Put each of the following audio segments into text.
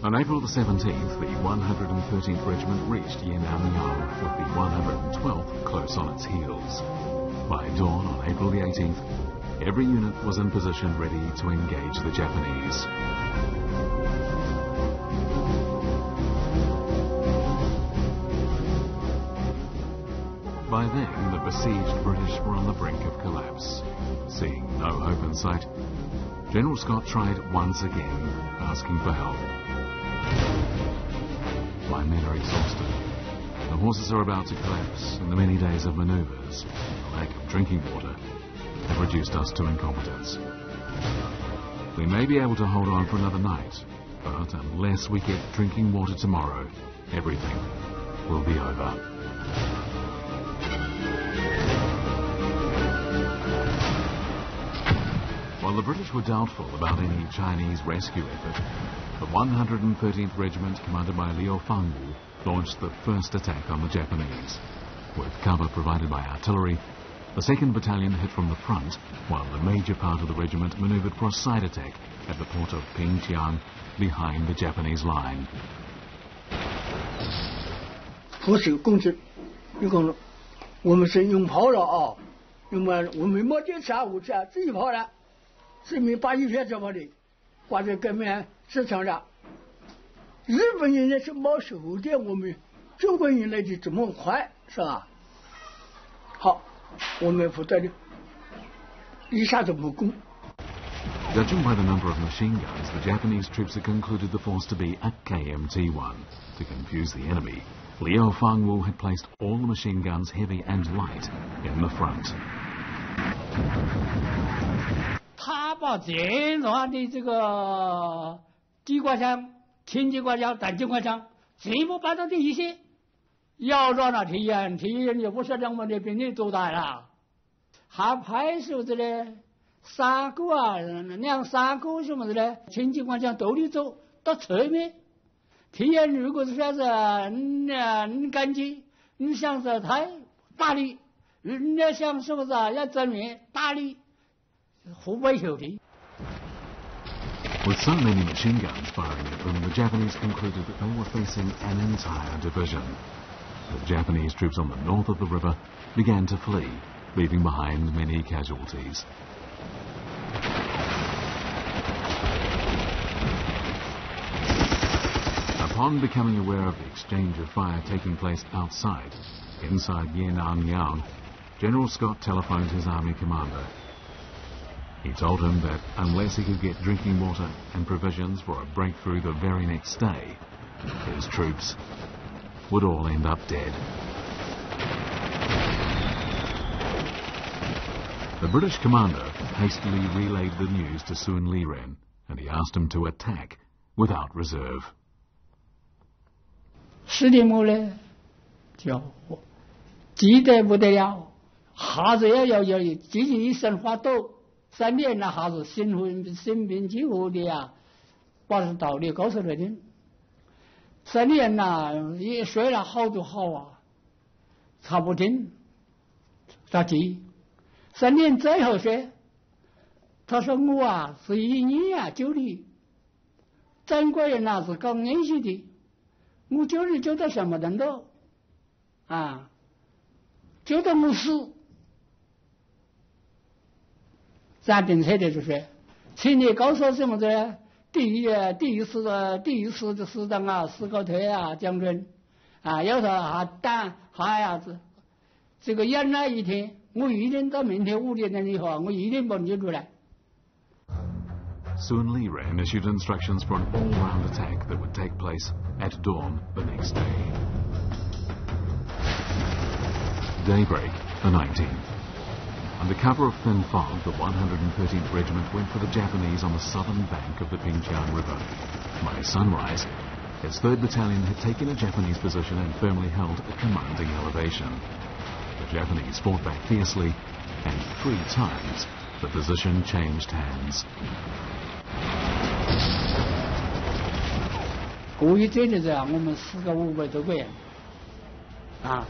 On April the 17th, the 113th Regiment reached Yan'an, with the 112th close on its heels. By dawn on April the 18th, every unit was in position ready to engage the Japanese. By then, the besieged British were on the brink of collapse. Seeing no hope in sight, General Scott tried once again, asking for help. My men are exhausted. The horses are about to collapse, and the many days of manoeuvres, the lack of drinking water, have reduced us to incompetence. We may be able to hold on for another night, but unless we get drinking water tomorrow, everything will be over. While the British were doubtful about any Chinese rescue effort, the 113th Regiment, commanded by Liu Fangwu, launched the first attack on the Japanese. With cover provided by artillery, the 2nd Battalion hit from the front, while the major part of the regiment manoeuvred for a side attack at the port of Pingqiang, behind the Japanese line. 不是攻击，一共我们是用炮了啊，我们没得下武器啊，自己跑了。 是没把一片这么的挂在革命市场上，日本人也是没收的，我们中国人来的这么快，是吧？好，我们负责的，一下都不攻。 Judging by the number of machine guns, the Japanese troops had concluded the force to be a KMT-1. To confuse the enemy, Liu Fangwu had placed all the machine guns, heavy and light, in the front. 他把这样的这个机关枪、轻机关枪、短机关枪全部摆到第一线，要让那敌人也不晓得我们的兵力多大了，还派出的呢3个啊2-3个什么的呢，轻机关枪独立走到侧面，敌人如果是说是你感激，你想是太大力，人家想是不是啊要正面大力。 With so many machine guns firing at them, the Japanese concluded that they were facing an entire division. The Japanese troops on the north of the river began to flee, leaving behind many casualties. Upon becoming aware of the exchange of fire taking place inside Yan'an, General Scott telephoned his army commander. He told him that unless he could get drinking water and provisions for a breakthrough the very next day, his troops would all end up dead. The British commander hastily relayed the news to Sun Liren, and he asked him to attack without reserve. 10年末呢，就急得不得了，哈子要自己一身发抖。 3年那哈子心平气和的呀，把道理告诉了人。3年呐，也说了好多好啊，他不听，他急。3年最后说，他说我啊是1年啊救你，中国人呐是搞演习的，我救你救到什么程度？啊，救到我死。 咱定车的就是，请你告诉什么子？第一师的师长啊，史高特啊，将军啊，要是还呀子，这个演了一天，我一定到明天5点钟以后，我一定把你救出来。 Sun Liren issued instructions for an all-round attack that would take place at dawn the next day. Daybreak, the 19th. Under cover of thin fog, the 113th Regiment went for the Japanese on the southern bank of the Pingqiang River. By sunrise, its 3rd Battalion had taken a Japanese position and firmly held a commanding elevation. The Japanese fought back fiercely, and 3 times the position changed hands. 故意这就是我们死个500多个人，啊，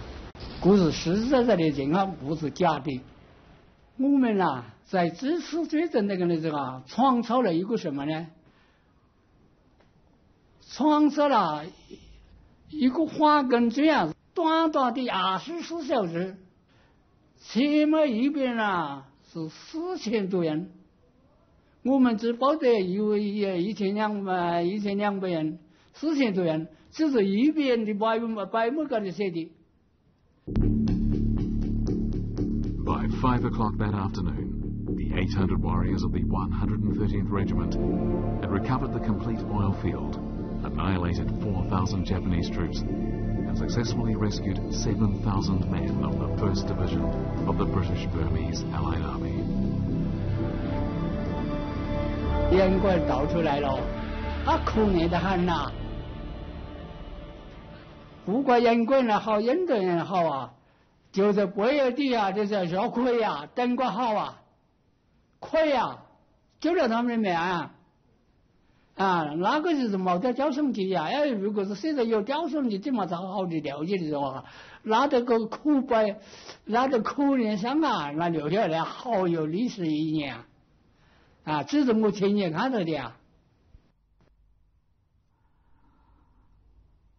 故是实实在在的人啊，不是假的。 我们呐，在这次最正那个的这个创造了一个什么呢？创设了一个花根这样短短的24小时，前面一边是4000多人，我们只报的以为1200人，4000多人，这是一边的白木杆子写的。By 5 o'clock that afternoon, the 800 warriors of the 113th Regiment had recovered the complete oil field, annihilated 4,000 Japanese troops, and successfully rescued 7,000 men of the 1st Division of the British-Burmese Allied Army. 烟棍倒出来了，可怜的很呐！不管烟棍好，印度人好就是背后底就是小亏灯光好亏救了他们的命那个就是没得吊绳机如果是现在有吊绳机，这么早好的了解的时候拿这个苦悲，拿着苦脸上那留下来好有历史意义这是我亲眼看到的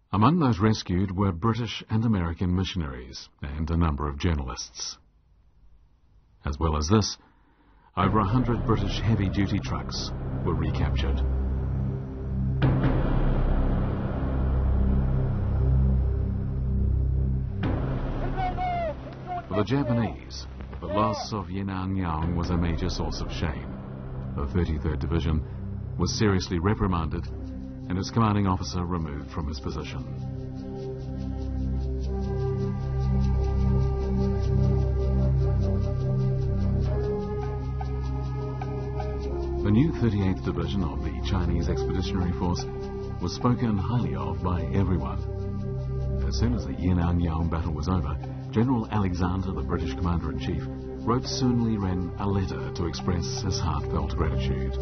Among those rescued were British and American missionaries and a number of journalists. As well as this, over 100 British heavy-duty trucks were recaptured. For the Japanese, the loss of Yinanyang was a major source of shame. The 33rd Division was seriously reprimanded and its commanding officer removed from his position. The new 38th Division of the Chinese Expeditionary Force was spoken highly of by everyone. As soon as the Yinanyang battle was over, General Alexander, the British Commander-in-Chief, wrote Sun Li-ren a letter to express his heartfelt gratitude.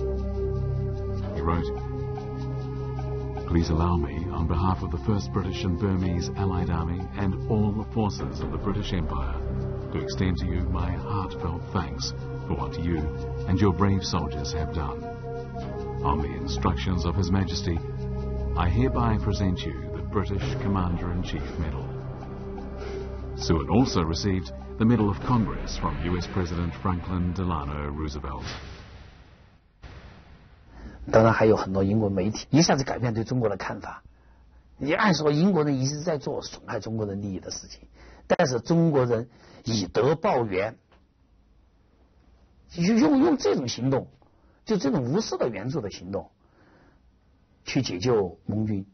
He wrote, "Please allow me, on behalf of the 1st British and Burmese Allied Army and all the forces of the British Empire, to extend to you my heartfelt thanks for what you and your brave soldiers have done. On the instructions of His Majesty, I hereby present you the British Commander-in-Chief Medal." Sun also received the Medal of Congress from US President Franklin Delano Roosevelt. 当然还有很多英国媒体一下子改变对中国的看法。你按说英国人一直在做损害中国人利益的事情，但是中国人以德报怨，用这种行动，就这种无私的援助的行动，去解救盟军，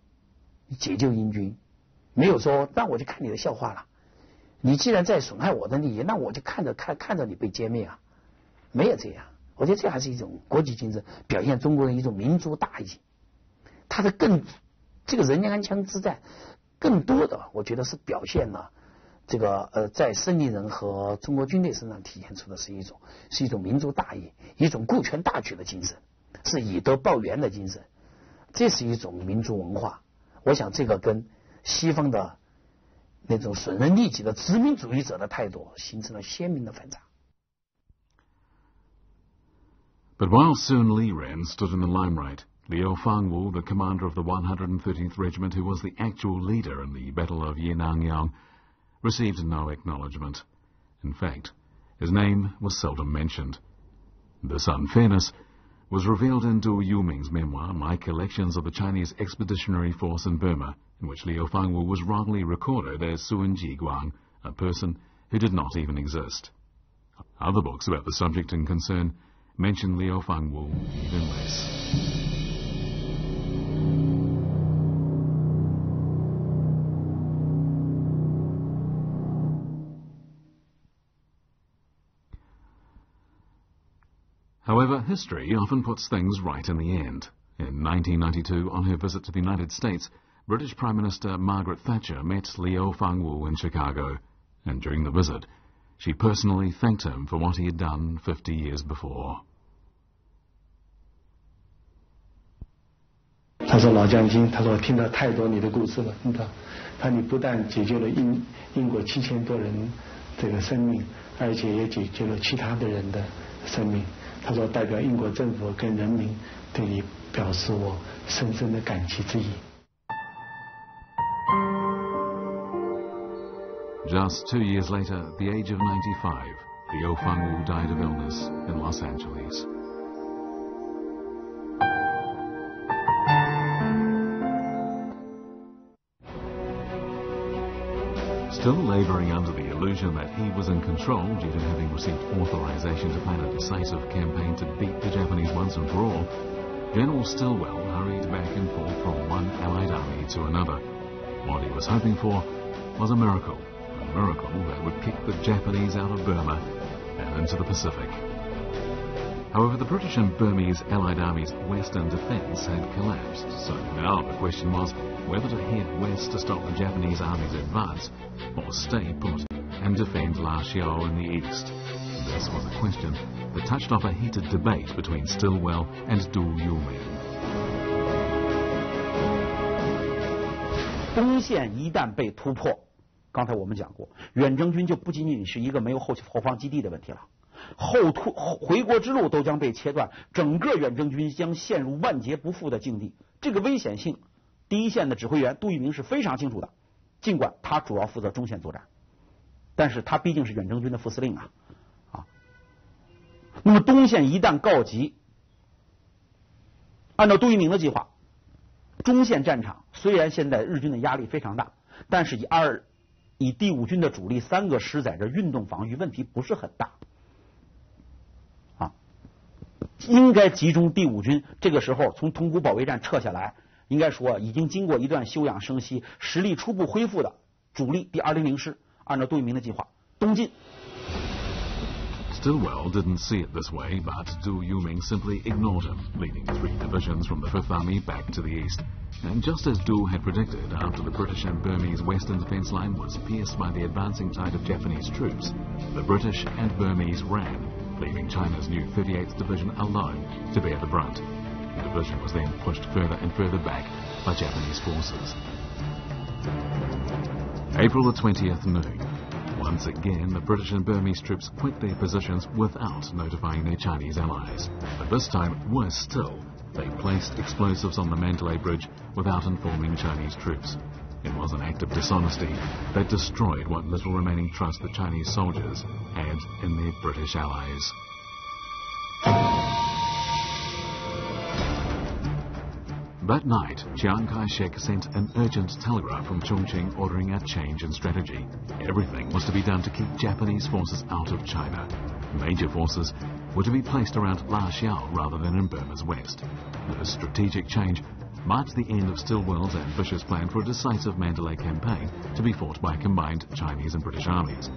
解救英军，没有说那我就看你的笑话了。你既然在损害我的利益，那我就看着你被歼灭没有这样。我觉得这还是一种国际精神，表现中国人一种民族大义。他的这个人安枪之战，更多的我觉得是表现了这个在胜利人和中国军队身上体现出的是一种民族大义，一种顾全大局的精神，是以德报怨的精神，这是一种民族文化。我想这个跟西方的那种损人利己的殖民主义者的态度形成了鲜明的反差。But while Sun Li-ren stood in the limelight, Liu Fangwu, the commander of the 113th Regiment, who was the actual leader in the Battle of Yinanyang, received no acknowledgement. In fact, his name was seldom mentioned. This unfairness was revealed in Du Yuming's memoir, My Collections of the Chinese Expeditionary Force in Burma, in which Liu Fangwu was wrongly recorded as Sun Jiguang, a person who did not even exist. Other books about the subject in concern mention Liu Fangwu even less. However, history often puts things right in the end. In 1992, on her visit to the United States, British Prime Minister Margaret Thatcher met Liu Fangwu in Chicago, and during the visit, she personally thanked him for what he had done 50 years before. 他说老将军，他说听到太多你的故事了，他你不但解救了英国7000多人这个生命，而且也解救了其他的人的生命。他说代表英国政府跟人民对你表示我深深的感激之意。Just 2 years later, at the age of 95, Liu Fangwu died of illness in Los Angeles. Still labouring under the illusion that he was in control due to having received authorization to plan a decisive campaign to beat the Japanese once and for all, General Stilwell hurried back and forth from one Allied army to another. What he was hoping for was a miracle that would kick the Japanese out of Burma and into the Pacific. However, the British and Burmese Allied armies' western defence had collapsed, so now the question was whether to head west to stop the Japanese army's advance or stay put and defend La Xiao in the east. This was a question that touched off a heated debate between Stilwell and Du Yuming. 东线一旦被突破，刚才我们讲过，远征军就不仅仅是一个没有后方基地的问题了，回国之路都将被切断，整个远征军将陷入万劫不复的境地。这个危险性，第一线的指挥员杜聿明是非常清楚的，尽管他主要负责中线作战，但是他毕竟是远征军的副司令啊。那么东线一旦告急，按照杜聿明的计划，中线战场虽然现在日军的压力非常大，但是以第5军的主力3个师在这运动防御问题不是很大啊，应该集中第5军。这个时候从铜鼓保卫战撤下来，应该说已经经过一段休养生息，实力初步恢复的主力第200师，按照杜聿明的计划东进。Stilwell didn't see it this way, but Du Yuming simply ignored him, leading 3 divisions from the 5th Army back to the east. And just as Du had predicted, after the British and Burmese western defence line was pierced by the advancing tide of Japanese troops, the British and Burmese ran, leaving China's new 38th Division alone to bear the brunt. The division was then pushed further and further back by Japanese forces. April the 20th noon. Once again, the British and Burmese troops quit their positions without notifying their Chinese allies. But this time, worse still, they placed explosives on the Mandalay Bridge without informing Chinese troops. It was an act of dishonesty that destroyed what little remaining trust the Chinese soldiers had in their British allies. That night, Chiang Kai-shek sent an urgent telegram from Chongqing ordering a change in strategy. Everything was to be done to keep Japanese forces out of China. Major forces were to be placed around La Xiao rather than in Burma's west. This strategic change marked the end of Stilwell's ambitious plan for a decisive Mandalay campaign to be fought by combined Chinese and British armies.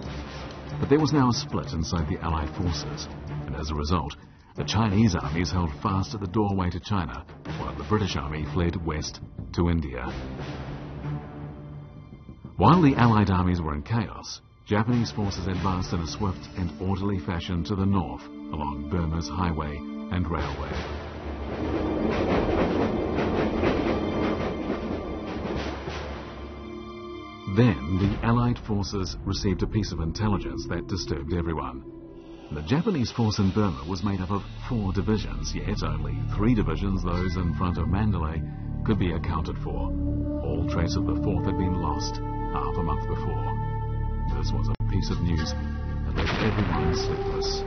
But there was now a split inside the Allied forces, and as a result, the Chinese armies held fast at the doorway to China, while the British army fled west to India. While the Allied armies were in chaos, Japanese forces advanced in a swift and orderly fashion to the north along Burma's highway and railway. Then the Allied forces received a piece of intelligence that disturbed everyone. The Japanese force in Burma was made up of 4 divisions, yet only 3 divisions, those in front of Mandalay, could be accounted for. All trace of the 4th had been lost half a month before. This was a piece of news that left everyone sleepless.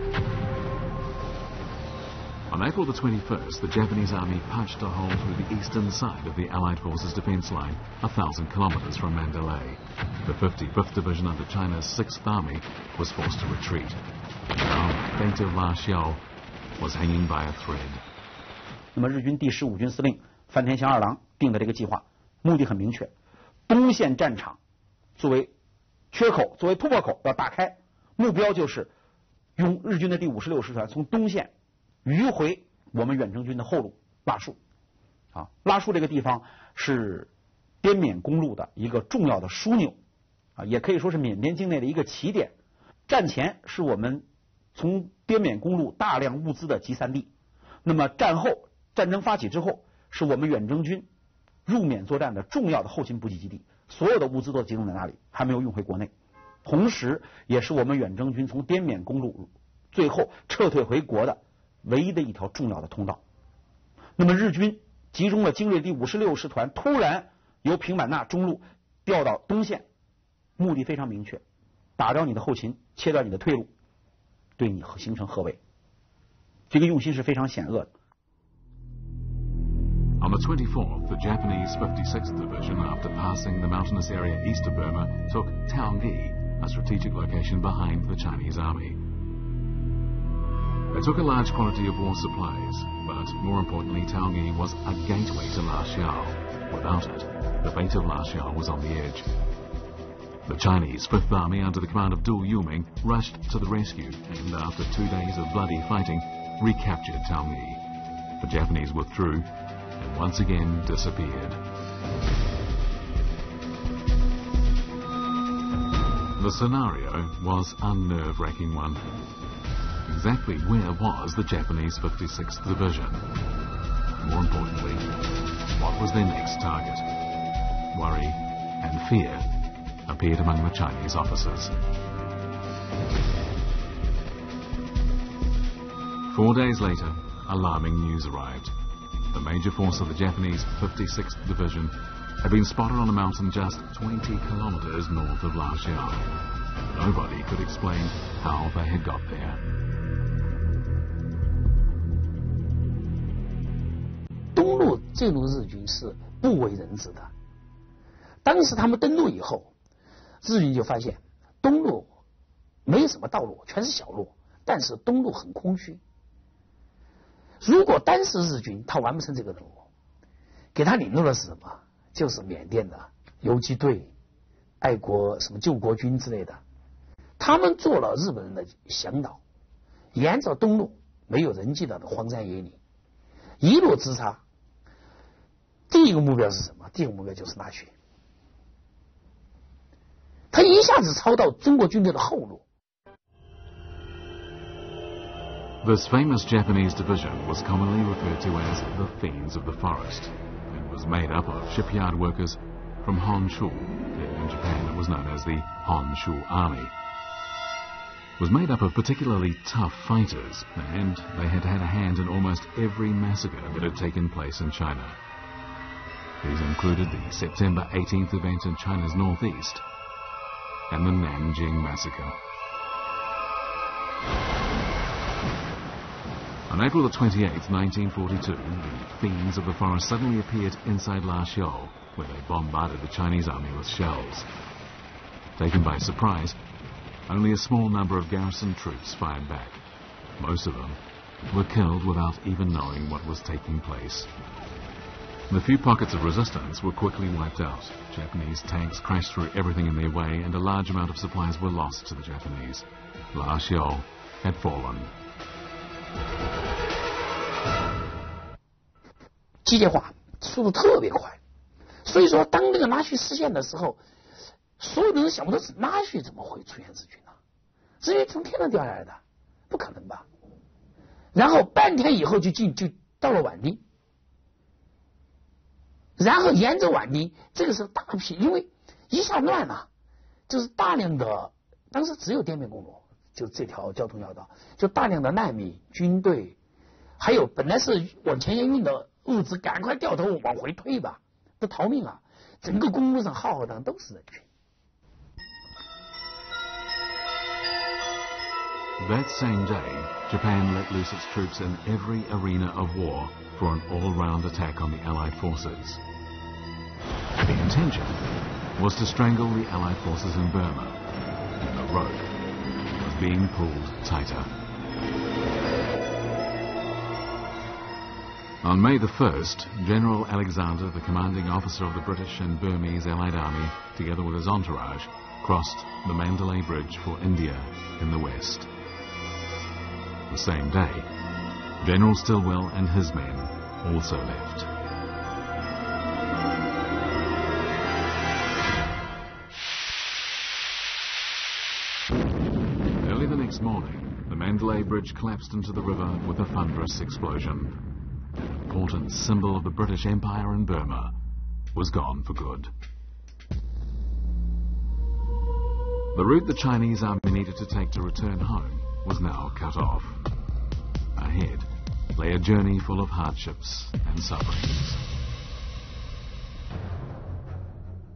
On April the 21st, the Japanese army punched a hole through the eastern side of the Allied forces' defence line, 1,000 kilometres from Mandalay. The 55th Division under China's 6th Army was forced to retreat. Now, the fate of La Xiao was hanging by a thread. 那么日军第15军司令番田祥二郎定的这个计划，目的很明确，东线战场作为缺口、作为突破口要打开，目标就是用日军的第56师团从东线迂回我们远征军的后路拉树。拉树这个地方是滇缅公路的一个重要的枢纽，也可以说是缅甸境内的一个起点。战前是我们从滇缅公路大量物资的集散地，那么战后战争发起之后，是我们远征军入缅作战的重要的后勤补给基地，所有的物资都集中在那里，还没有运回国内。同时也是我们远征军从滇缅公路最后撤退回国的唯一的一条重要的通道。那么日军集中了精锐第56师团，突然由平板纳中路调到东线，目的非常明确，打掉你的后勤，切断你的退路，对你形成合围。这个用心是非常险恶的。On the 24th, the Japanese 56th Division, after passing the mountainous area east of Burma, took Taongi, a strategic location behind the Chinese army. They took a large quantity of war supplies, but more importantly, Taongi was a gateway to La Xiao. Without it, the fate of La Xiao was on the edge. The Chinese Fifth Army, under the command of Du Yuming, rushed to the rescue and, after 2 days of bloody fighting, recaptured Taongi. The Japanese withdrew and once again disappeared. The scenario was a nerve-wracking one. Exactly where was the Japanese 56th Division? More importantly, what was their next target? Worry and fear appeared among the Chinese officers. 4 days later, alarming news arrived. The major force of the Japanese 56th Division had been spotted on a mountain just 20 kilometers north of La Xiao. Nobody could explain how they had got there. 东路这路日军是不为人知的。当时他们登陆以后，日军就发现东路没有什么道路，全是小路，但是东路很空虚。如果当时日军他完不成这个任务，给他领路的是什么？就是缅甸的游击队、爱国什么救国军之类的，他们做了日本人的向导，沿着东路没有人迹的荒山野岭，一路直插。第一个目标是什么？第一个目标就是拉血。他一下子抄到中国军队的后路。This famous Japanese division was commonly referred to as the Fiends of the Forest and was made up of shipyard workers from Honshu. In Japan, it was known as the Honshu Army. It was made up of particularly tough fighters, and they had had a hand in almost every massacre that had taken place in China. These included the September 18th event in China's northeast and the Nanjing Massacre. On April the 28th, 1942, the Fiends of the Forest suddenly appeared inside La Xiao, where they bombarded the Chinese army with shells. Taken by surprise, only a small number of garrison troops fired back. Most of them were killed without even knowing what was taking place. The few pockets of resistance were quickly wiped out. Japanese tanks crashed through everything in their way, and a large amount of supplies were lost to the Japanese. La Xiao had fallen. 机械化速度特别快，所以说当那个拉叙实现的时候，所有的人想不到是拉叙怎么会出现日军呢？日军从天上掉下来的，不可能吧？然后半天以后就到了宛地，然后沿着宛地，这个时候大批，因为一下乱了，就是大量的，当时只有滇缅公路，就这条交通要道，就大量的难民、军队，还有本来是往前沿运的物资，赶快掉头往回退吧，都逃命啊！整个公路上浩浩荡荡都是人群。That same day, Japan let loose its troops in every arena of war for an all-round attack on the Allied forces. The intention was to strangle the Allied forces in Burma, and the rope was being pulled tighter. On May the 1st, General Alexander, the commanding officer of the British and Burmese Allied Army, together with his entourage, crossed the Mandalay Bridge for India in the west. The same day, General Stilwell and his men also left. Early the next morning, the Mandalay Bridge collapsed into the river with a thunderous explosion. An important symbol of the British Empire in Burma was gone for good. The route the Chinese army needed to take to return home was now cut off. Ahead, lay a journey full of hardships and sufferings.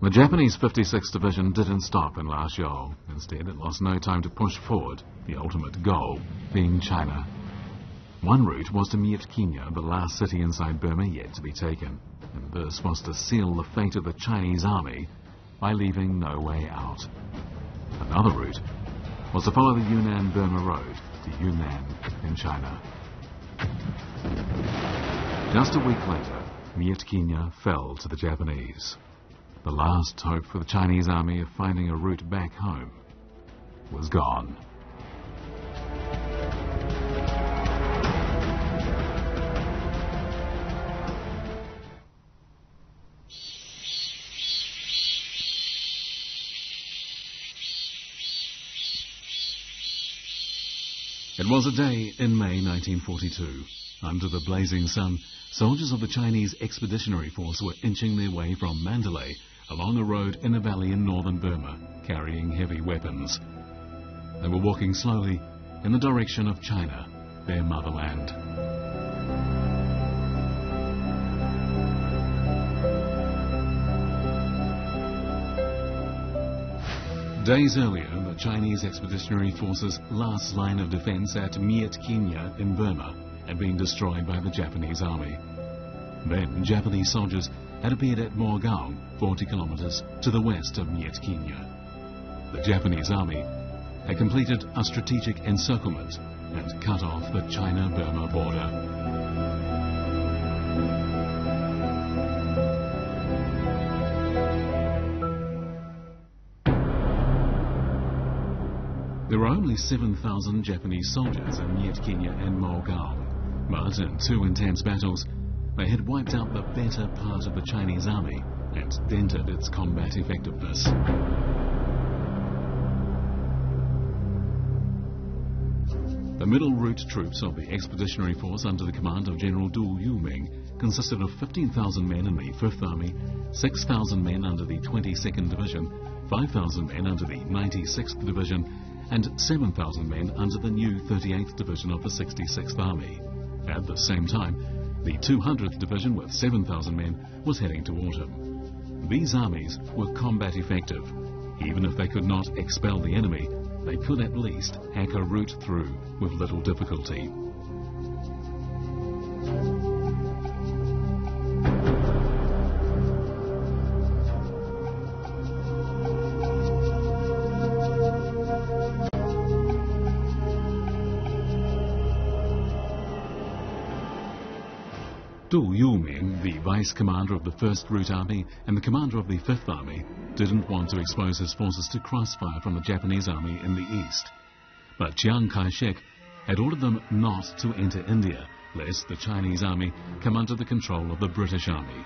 The Japanese 56th Division didn't stop in Lashio. Instead, it lost no time to push forward, the ultimate goal being China. One route was to Myitkyina, the last city inside Burma yet to be taken, and this was to seal the fate of the Chinese army by leaving no way out. Another route was to follow the Yunnan-Burma Road to Yunnan in China. Just a week later, Myitkyina fell to the Japanese. The last hope for the Chinese army of finding a route back home was gone. It was a day in May 1942. Under the blazing sun, soldiers of the Chinese Expeditionary Force were inching their way from Mandalay along a road in a valley in northern Burma, carrying heavy weapons. They were walking slowly in the direction of China, their motherland. Days earlier, the Chinese Expeditionary Force's last line of defense at Myitkyina in Burma had been destroyed by the Japanese army. Then, Japanese soldiers had appeared at Morgaon, 40 kilometers to the west of Myitkyina. The Japanese army had completed a strategic encirclement and cut off the China-Burma border. There were only 7,000 Japanese soldiers in Myitkyina and Morgaon, but in two intense battles, they had wiped out the better part of the Chinese army and dented its combat effectiveness. The middle route troops of the Expeditionary Force under the command of General Du Yuming consisted of 15,000 men in the 5th Army, 6,000 men under the 22nd Division, 5,000 men under the 96th Division, and 7,000 men under the new 38th Division of the 66th Army. At the same time, the 200th Division with 7,000 men was heading toward him. These armies were combat effective. Even if they could not expel the enemy, they could at least hack a route through with little difficulty. Du Yuming, the vice commander of the 1st Route Army and the commander of the 5th Army, didn't want to expose his forces to crossfire from the Japanese army in the east. But Chiang Kai-shek had ordered them not to enter India, lest the Chinese army come under the control of the British army.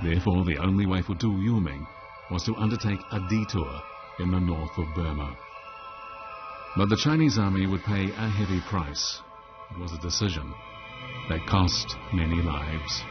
Therefore, the only way for Du Yuming was to undertake a detour in the north of Burma. But the Chinese army would pay a heavy price. It was a decision that cost many lives.